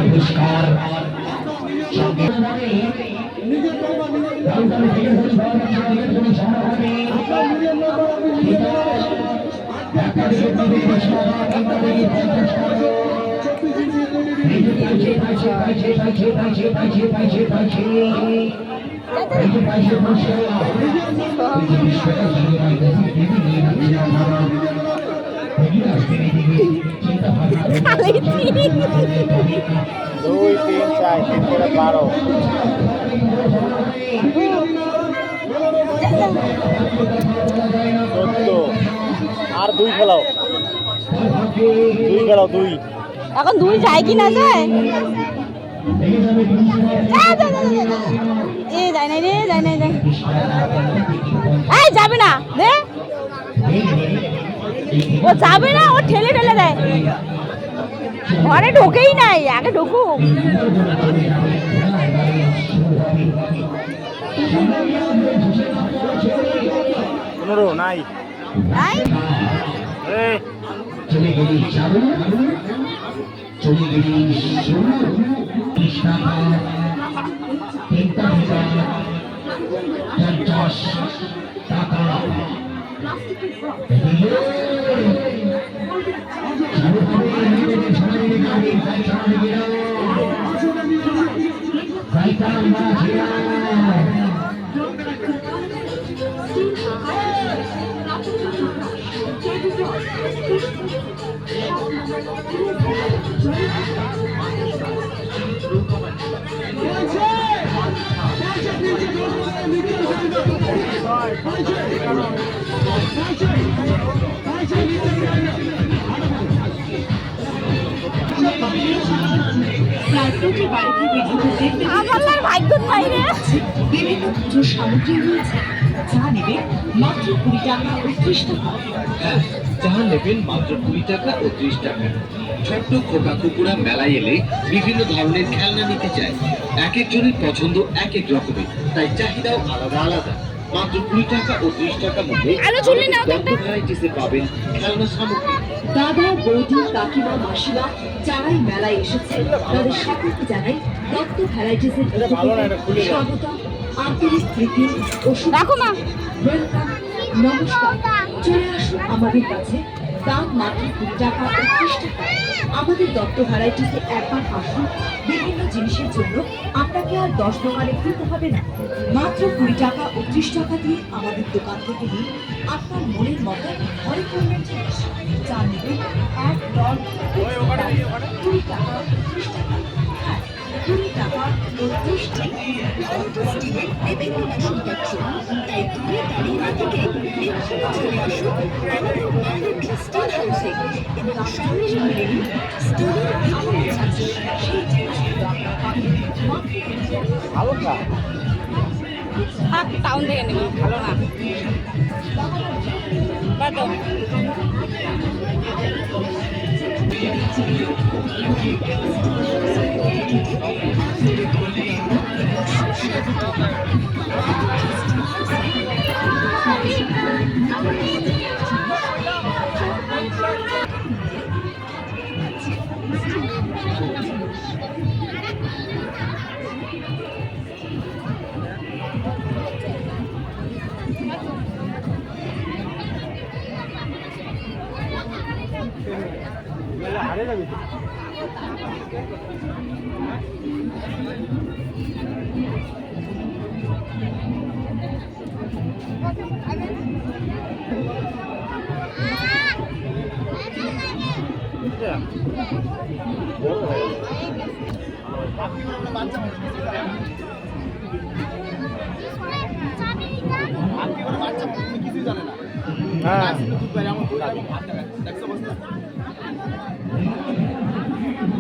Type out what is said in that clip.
পুরস্কার দুই তিন চার তিন করে 12 14 আর দুই খেলাও দুই এখন দুই যায় কি না যায় এ যায় নাই রে যায় নাই যায় এই যাবে না দে ও যাবে না ও ঠেলে ঠেলে দেয় ঘরে ঢোকেই নাই আগে ঢুকুক পনেরো নাই নাই চলে গেলি চালু চলে গেলি শুরু কৃষ্ণা 50 টাকা আমার ভাগ্য নাই রে বিভিন্ন পুজোর সামগ্রী রয়েছে যা নেবে মাত্র 20 টাকা ও 30 টাকা। হ্যাঁ, যা নেবেন মাত্র 20 টাকা ও 30 টাকা। ছোট্ট খোকা কুকুরা মেলায় এলে বিভিন্ন ধরনের খেলনা নিতে চায়। এক একজনের পছন্দ এক এক রকমের, তাই চাহিদাও আলাদা আলাদা। মাত্র 20 টাকা ও 30 টাকা মধ্যে ভ্যারাইটিসে পাবেন খেলনা সামগ্রী। দাদা বৌদি কাকিমা মাসিমা যারাই মেলায় এসেছে তাদের সকলকে জানাই দত্ত ভ্যারাইটিসের স্বাগত, আন্তরিক প্রীতি ও রাখো মা ওয়েলকাম, নমস্কার। চলে আসুন আমাদের কাছে, দাম মাত্র 20 টাকা ও 30 টাকা। আমাদের দত্ত ভ্যারাইটিসে একবার আসুন, বিভিন্ন জিনিসের জন্য আপনাকে আর 10 দোকানে ঘুরতে হবে না। মাত্র 20 টাকা ও 30 টাকা দিয়ে আমাদের দোকান থেকে নিন আপনার মনের মতো অনেক ধরনের জিনিস যা নেবেন এক ডল 20 টাকা 30 টাকা। হ্যাঁ, 20 টাকা ও 30 টাকা। বিভিন্ন ওষুধ পাচ্ছি, তাই দূরে দাঁড়িয়ে না থেকে চলে আসুন আমাদের ব্র্যান্ডেড স্টার হাউসে এবং সঙ্গে সঙ্গে নিন স্টোরের খাবার আছে সেই জিনিসগুলো আপনার পাবেন মাত্র 20 টাকা। ভালো না টাউন থেকে নেব ভালো না কত হারে যাবি বাচ্চা কিছু জানে না। হ্যাঁ